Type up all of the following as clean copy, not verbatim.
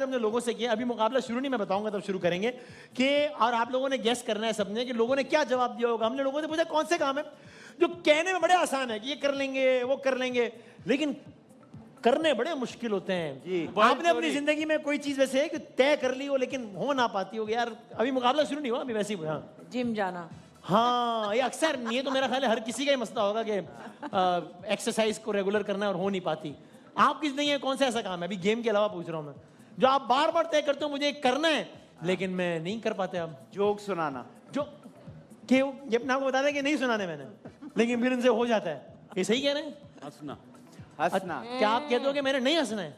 हमने लोगों से किया, अभी मुकाबला शुरू नहीं, मैं बताऊंगा तब शुरू करेंगे कि, और आप लोगों ने गेस करना है सबने कि लोगों ने क्या जवाब दिया होगा। हमने लोगों से पूछा कौन से काम है जो कहने में बड़े आसान है कि ये कर लेंगे वो कर लेंगे, लेकिन करने बड़े मुश्किल होते हैं। आपने अपनी जिंदगी में कोई चीज वैसे है कि तय कर ली हो लेकिन हो ना पाती हो, यार अभी मुकाबला शुरू नहीं हुआ, अभी वैसे ही। हाँ, जिम जाना। हाँ, ये अक्सर, ये तो मेरा ख्याल है हर किसी का ही मसला होगा कि एक्सरसाइज को रेगुलर करना और हो नहीं पाती। आपकी जिंदगी में कौन सा ऐसा काम है, अभी गेम के अलावा पूछ रहा हूँ मैं, जो आप बार बार तय करते हो मुझे करना है लेकिन मैं नहीं कर पाते? आप जोक सुनाना। जो कि ये अपने आपको बता दें कि नहीं सुनाने मैंने, लेकिन फिर इनसे हो जाता है। ये सही कह रहे हैं? हंसना। हंसना। क्या आप कहते हो कि मैंने नहीं हंसना है?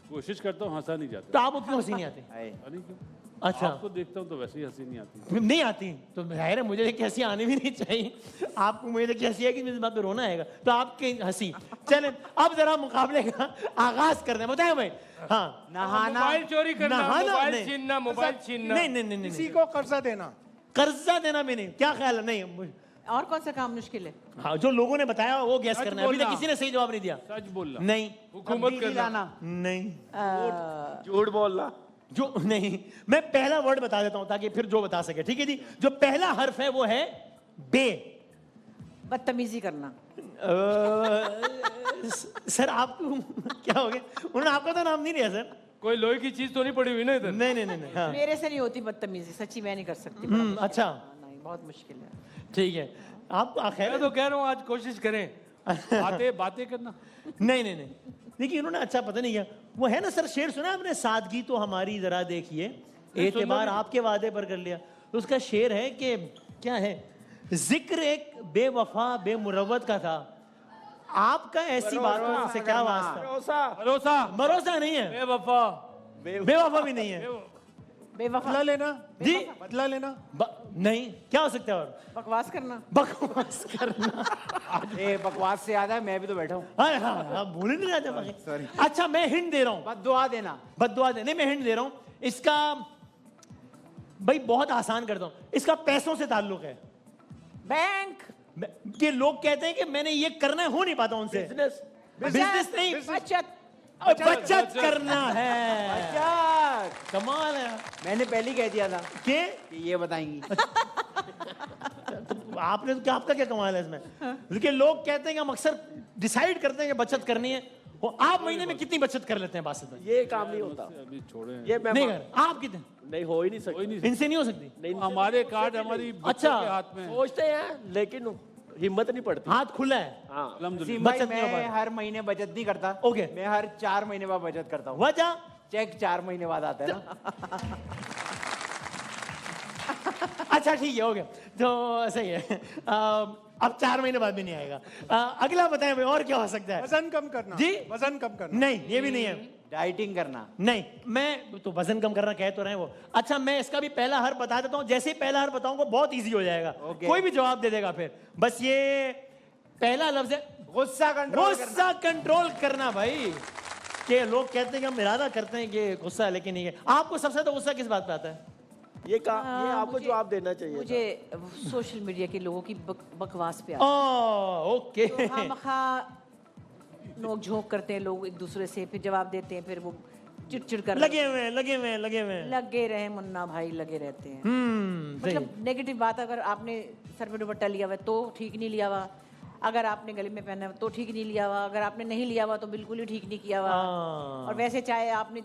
कोशिश करता हूँ, हंसा नहीं जाता। तो आपको क्यों हंसी नहीं आती? पता नहीं क्यों। अच्छा, आपको देखता हूँ तो वैसे ही हंसी नहीं आती। नहीं आती तो जाहिर है मुझे देख के हंसी आनी भी नहीं चाहिए। आपको मुझे देख के हंसी है कि इस बात पे रोना आएगा, तो आपकी हंसी। चलें अब जरा मुकाबले का आगाज करते हैं, बताएं भाई। हाँ, नहाना। मोबाइल चोरी करना, मोबाइल नहीं। छीनना, मोबाइल छीनना। नहीं नहीं नहीं किसी नहीं, को कर्जा देना। कर्जा देना भी नहीं। क्या ख्याल है? नहीं। और कौन सा काम मुश्किल है? हाँ, जो लोगों ने बताया वो गैस सच करना है। अभी तक बोलना। किसी ने सही जवाब नहीं दिया। सच बोलना। नहीं। हुकूमत कब्जी करना। लाना। नहीं, झूठ बोलना। जो नहीं, मैं पहला वर्ड बता देता हूं ताकि फिर जो बता सके। ठीक है जी, जो पहला हर्फ है वो है बे। बदतमीजी करना। सर आपको क्या हो गया? उन्होंने आपका तो नाम नहीं लिया सर। कोई लोहे की चीज तो नहीं पड़ी हुई ना इधर? नहीं नहीं नहीं, नहीं। हाँ। मेरे से नहीं होती बदतमीजी, सच्ची मैं नहीं कर सकती। बड़ा मुश्किल अच्छा, है। नहीं, बहुत मुश्किल है। ठीक है। आप मैं खैर तो कह रहा हूँ आज कोशिश करें। बातें करना। नहीं नहीं नहीं, देखिए उन्होंने अच्छा पता नहीं क्या वो है ना सर, शेर सुना आपने, सादगी तो हमारी जरा देखिए, एतबार आपके वादे पर कर लिया। तो उसका शेर है कि क्या है, जिक्र एक बेवफा बेमुरवत का था, आपका ऐसी बातों से क्या वास्ता? भरोसा। भरोसा नहीं है, बेवफा। बेवफा भी नहीं है। बेवफा। बदला लेना। जी, बदला लेना। नहीं, क्या हो सकता है? और बकवास करना। बकवास करना। ए बकवास से याद है, मैं भी तो बैठा हूँ। हाँ हाँ हाँ, भूल ही नहीं जाते बाकी। Sorry. अच्छा, मैं हिंट दे रहा हूँ। बद्दुआ देना। बद्दुआ देने में हिंट दे रहा हूँ। इसका भाई बहुत आसान करता हूँ, इसका पैसों से ताल्लुक है। बैंक। कि लोग कहते हैं कि मैंने ये करना है, हो नहीं पाता उनसे। बिजनेस नहीं, बचत। बचत करना है। बचत। कमाल है। मैंने पहले ही कह दिया था कि कि ये बताएंगी। आपने तो क्या, आपका क्या कमाल है इसमें? लेकिन लोग कहते हैं कि हम अक्सर डिसाइड करते हैं कि बचत करनी है। वो आप महीने में कितनी बचत कर लेते हैं बासित भाई? ये काम नहीं होता, अभी छोड़े। ये मैं नहीं कर, आप कितने? नहीं हो ही नहीं सकती। इनसे नहीं हो सकती। नहीं, हमारे कार्ड हमारी बच्चों अच्छा। के हाथ में है। सोचते हैं लेकिन हिम्मत नहीं पड़ती। हाथ खुला है। हाँ, अल्हम्दुलिल्लाह। भाई बचत नहीं हो मैं पाती। हर महीने बचत नहीं करता। ओके। मैं हर 4 महीने बाद बचत करता हूँ। वजह चेक 4 महीने बाद आता है ना। अच्छा ठीक है, हो गया तो सही है। अब 4 महीने बाद भी नहीं आएगा। अगला बताएं भाई, और क्या हो सकता है? वजन कम करना। जी? वजन कम करना। नहीं, ये भी नहीं है। डाइटिंग करना। नहीं, मैं तो वजन कम करना कह तो रहे हैं वो। अच्छा, मैं इसका भी पहला हर बता देता हूँ। जैसे ही पहला हर बताऊंगा बहुत इजी हो जाएगा। Okay. कोई भी जवाब दे देगा फिर। बस ये पहला लफ्ज है गुस्सा कंट्रोल करना। गुस्सा कंट्रोल करना। भाई कि लोग कहते हैं कि हम इरादा करते हैं कि गुस्सा है, लेकिन नहीं है। आपको सबसे ज्यादा गुस्सा किस बात पे आता है? ये आपको जवाब देना चाहिए। मुझे सोशल मीडिया के लोगों की बकवास पे ओके। खामखा नोक झोंक करते हैं लोग एक दूसरे से, फिर जवाब देते हैं, फिर वो चिड़चिड़ कर लगे हुए हैं, लगे हुए हैं, लगे हुए हैं। लगे रहे मुन्ना भाई, लगे रहते हैं। सही। मतलब नेगेटिव बात, अगर आपने सर पे दुपट्टा लिया हुआ है तो ठीक नहीं लिया हुआ, अगर आपने गले में पहना है तो ठीक नहीं लिया हुआ, अगर आपने नहीं लिया हुआ तो बिल्कुल ही ठीक नहीं किया हुआ। और वैसे चाहे आपने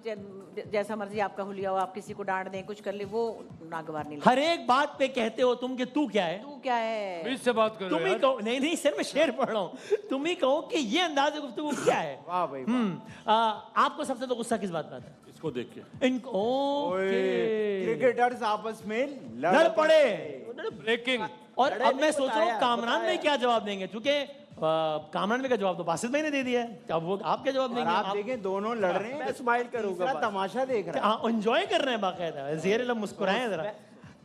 जैसा मर्जी आपका हो लिया हुआ, आप किसी को डांट दें, कुछ कर ले, वो नागवार नहीं लगता। हर एक बात पे कहते हो तुम कि तू क्या है, तू क्या है? बीच से बात करो तुम ही यार। कहो। नहीं नहीं सर, मैं शेर पढ़ रहा हूँ। तुम ही कहो कि ये अंदाज गुफ्तगू क्या है। वाह भाई वाह। आपको सबसे तो गुस्सा किस बात पे आता है? इसको देख के। इनको ओके। क्रिकेटर्स आपस में लड़ पड़े। ब्रेकिंग। और अब मैं सोच रहा हूँ कामरान में क्या जवाब देंगे, क्योंकि कामरान में का जवाब तो बासित भाई ने दे दिया है। अब वो आप क्या जवाब और देंगे? आप देखें दोनों लड़ रहे हैं। मैं स्माइल करूंगा तीसरा बस। तमाशा देख रहा है। एंजॉय कर रहे हैं बाकायदा, ज़ेर लब मुस्कुराए जरा।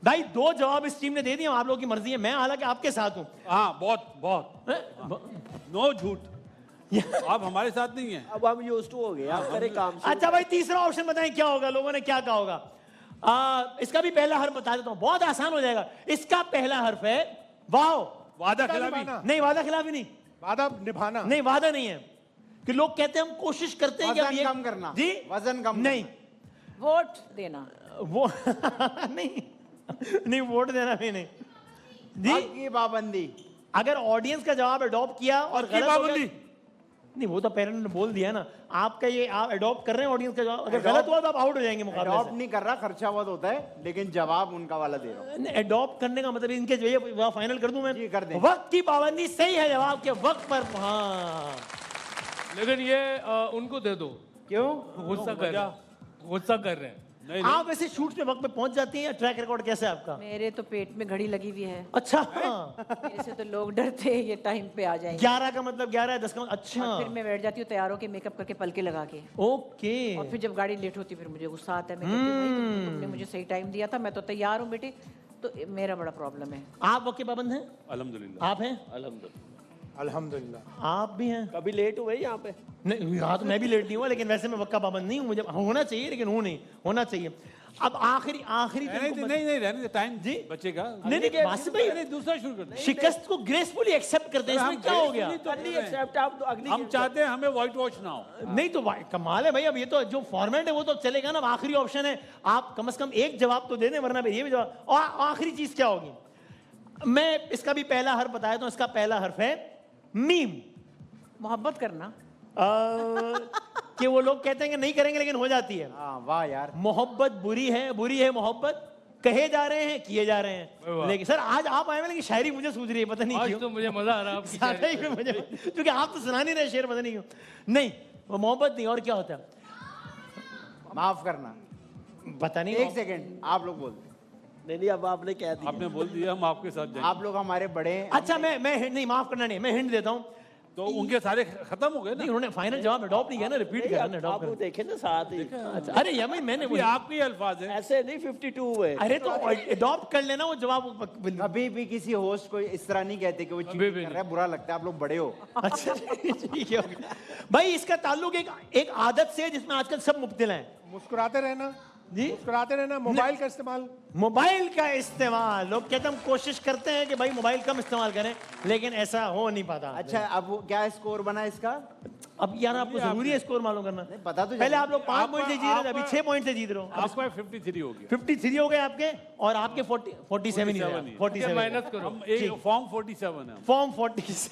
भाई 2 जवाब इस टीम ने दे दिए, आप लोगों की मर्जी है। मैं हालांकि आपके साथ हूँ। हाँ, बहुत बहुत। नो झूठ। आप हमारे साथ नहीं है। अब हम यूज्ड टू हो गए, आप करें काम से। अच्छा भाई, तीसरा ऑप्शन बताएं क्या होगा, लोगों ने क्या कहा होगा? इसका भी पहला हर्फ बता देता हूं, बहुत आसान हो जाएगा। इसका पहला हर्फ है वाओ। वादा खिलाफी। नहीं, वादा खिलाफी नहीं। वादा निभाना। नहीं, वादा नहीं है। कि लोग कहते हैं हम कोशिश करते हैं कि अब वजन ये कम करना। जी, वजन कम नहीं। वोट देना। वो नहीं नहीं, वोट देना भी नहीं जी। हक की पाबंदी। अगर ऑडियंस का जवाब अडॉप्ट किया और की गलत हो गया, पाबंदी। नहीं वो तो पेरेंट ने बोल दिया ना, आपका ये आप अडॉप्ट कर रहे हैं ऑडियंस का जवाब, अगर गलत हुआ तो आप आउट हो जाएंगे मुकाबले अडॉप्ट से। नहीं कर रहा, खर्चा बहुत होता है, लेकिन जवाब उनका वाला दे रहा हूँ। अडॉप्ट करने का मतलब इनके जो ये फाइनल कर दूं मैं, जी, कर दें। वक्त की पाबंदी सही है, जवाब के वक्त पर। हाँ लेकिन ये उनको दे दो, क्यों? गुस्सा कर रहे हैं, गुस्सा कर रहे हैं। नहीं आप वैसे शूट में वक्त पे पहुंच जाती हैं, ट्रैक रिकॉर्ड कैसे है आपका? मेरे तो पेट में घड़ी लगी हुई है, अच्छा हाँ। मेरे से तो लोग डरते हैं ये टाइम पे आ जाएंगे। 11 का मतलब 11 है, 10 का मतलब अच्छा। और फिर मैं बैठ जाती हूँ तैयार होके, मेकअप करके, पलके लगा के, ओके। और फिर जब गाड़ी लेट होती है फिर मुझे गुस्सा आता है। मैं कहती हूँ, भाई तुमने मुझे सही टाइम दिया था, मैं तो तैयार हूँ बेटे। तो मेरा बड़ा प्रॉब्लम है। आप वक्त के पाबंद हैं? अल्हम्दुलिल्लाह। आप हैं? अल्हम्दुलिल्लाह। अल्हम्दुलिल्लाह। आप भी हैं? कभी लेट हुए यहाँ पे? नहीं, यहाँ तो मैं भी लेट नहीं हुआ, लेकिन वैसे मैं वक्त का पाबंद नहीं हूँ, मुझे होना चाहिए लेकिन हूँ नहीं, होना चाहिए। अब आखिरी जो नहीं इनको नहीं नहीं, रहने दे, टाइम जी। बचेगा। नहीं नहीं, बासी भाई नहीं, दूसरा शुरू कर दे। शिकस्त को ग्रेसफुली एक्सेप्ट करते हैं, इसमें क्या हो गया? अगली एक्सेप्ट आप अगली हम चाहते हैं हमें व्हाइट वॉश ना हो। नहीं तो कमाल है भाई, अब ये तो जो फॉर्मेट है वो तो चलेगा ना, अब आखिरी ऑप्शन है, आप कम से कम एक जवाब तो दे दें, वरना ये भी जवाब। और आखिरी चीज क्या होगी? मैं इसका भी पहला हर्फ बताया, तो इसका पहला हर्फ है मीम। मोहब्बत करना। कि वो लोग कहते हैं कि नहीं करेंगे लेकिन हो जाती है। हाँ वाह यार। मोहब्बत बुरी है मोहब्बत, कहे जा रहे हैं, किए जा रहे हैं। लेकिन सर आज आप आए हैं, लेकिन शायरी मुझे सूझ रही है, पता नहीं आज क्यों। तो मुझे मजा आ रहा है आपकी ज्यादा ही मुझे, क्योंकि आप तो सुना नहीं रहे शेर, पता नहीं क्यों। नहीं वो मोहब्बत नहीं, और क्या होता है? माफ करना। पता नहीं। एक सेकंड, आप लोग बोलते। नहीं अब आपने कह दिया। आपने बोल दिया, हम आपके साथ जाएंगे। आप लोग हमारे बड़े हैं। अच्छा मैं नहीं, माफ करना नहीं, मैं हिंट देता हूँ। तो उनके सारे खत्म हो गए ना। नहीं उन्होंने फाइनल जवाब अडॉप्ट नहीं किया ना, रिपीट कर रहे हैं, आप adopt देखे ना साथ ही। कर। अच्छा अरे यमी मैंने अभी आपके ही अल्फाज है। ऐसे नहीं 52 हुए। अरे तो अडॉप्ट कर लेना वो जवाब। कभी भी किसी होस्ट को इस तरह नहीं कहते कि वो चीटिंग कर रहा है, बुरा लगता है, आप लोग बड़े हो। अच्छा ठीक है भाई, इसका ताल्लुक एक आदत से है जिसमें आजकल सब मुब्तला हैं मुस्कुराते रहना जी। मुस्कुराते रहना, मोबाइल का इस्तेमाल। मोबाइल का इस्तेमाल, लोग कहते हैं हम कोशिश करते हैं कि भाई मोबाइल कम इस्तेमाल करें, लेकिन ऐसा हो नहीं पाता। अच्छा अब वो क्या स्कोर बना इसका? अब यार आपको जरूरी है स्कोर मालूम करना। नहीं पता तो पहले चला। आप लोग 5 पॉइंट से जीत रहे थे, अभी 6 पॉइंट से जीत रहे हो। आपका 53 हो गया। 53 हो गए आपके, और आपके 47 ही 47 ही। 47 माइनस करो। हम एक फॉर्म 47 है। फॉर्म 47